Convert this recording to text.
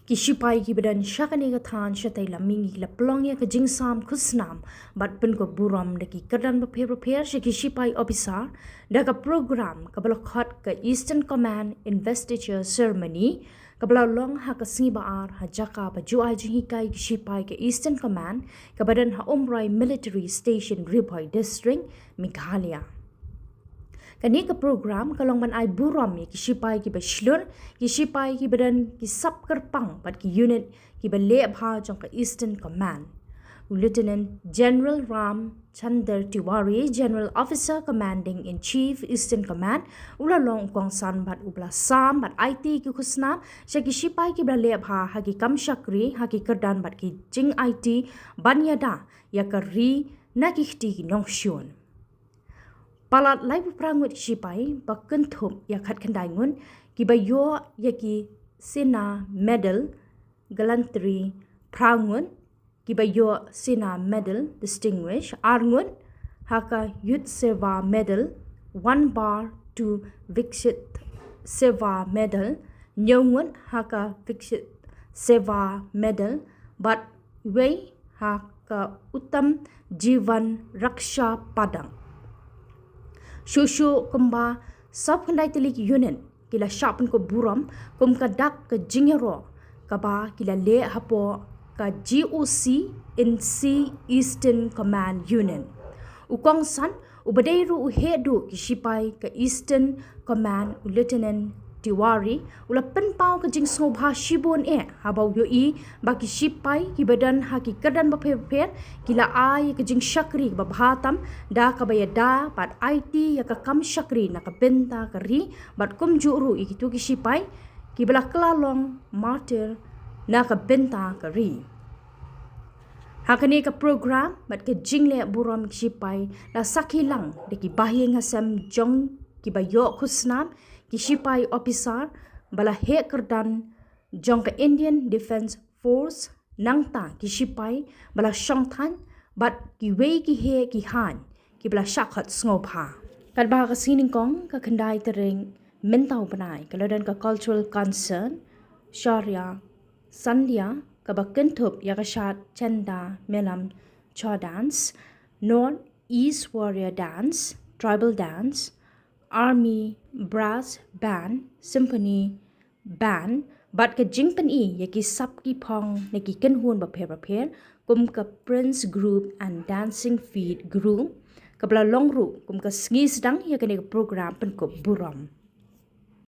ki shipai ki badan syakani ka than syatai la mingi la plong ya ka jingsam khusnam bat pen ko burom de ki kadan prepare she ki shipai officer da ka program ka balakhat ka Eastern Command investiture ceremony ka long ha ka singi baar ha jaka ba juai ji kai ki shipai ka Eastern Command ka badan ha umrai military station Riphoi district Meghalaya kani ka program kalong man ay burom ki shipai ki bashlur ki shipai ki badan ki sub kyrpang pat ki unit ki bale bha jong ka Eastern Command Lieutenant General Ram Chandar Tiwari General Officer Commanding in Chief Eastern Command ula long kong san bat ubla sam bat aiti ki khusna sha ki shipai ki bale bha ha ki kam shakri ha ki kardan bat ki jing aiti banyada ya ka ri na ki khti ki nong shun palat lai prangut shipai bakun thup ya khat khandai ngun ki bayo ya ki sena medal gallantry prangun ki bayo sena medal distinguish arngun haka youth seva medal 1 bar to viksit seva medal nyongun haka viksit seva medal but wei haka uttam jivan raksha padang Shushu kumba sab khandai telik unit kila shapun ko buram kum ka dak ka jingero ka ba kila le hapo ka GOC in C Eastern Command Unit ukong san ubadeiru uhedu ki shipai ka Eastern Command Lieutenant Tiwari ula penpau ka jing sobha shibon habau yo I baki shipai ki badan ha ki kadan ba pher kila ai ka jing shakri ba bhatam da ka bayada pat aiti ya ka kam shakri na ka bynta ka ri bat kum juru I ki tu ki shipai ki bala klalong martyr na ka bynta ka ri hakani ka program bat ka jingle burom ki shipai la sakhilang de ki bahing hasam jong ki bayo khusnam ki shipai officer bala he kerdan jong ka Indian Defence Force nangta ki shipai bala shongthan bat ki wei ki he ki han ki bala shakhat sngopa kan ba ka sining kong ka khandai tereng mentau banai kaladan ka cultural concern sharia sandia ka bakin thup ya ka shat chanda melam cha dance north east warrior dance tribal dance army brass band symphony band bat ka jingpan ya ki sap ki phong ne ki kan hun ba pher kum ka prince group and dancing feet group ka bla long ru kum ka sngi sedang ya ka ne program Pynkup burom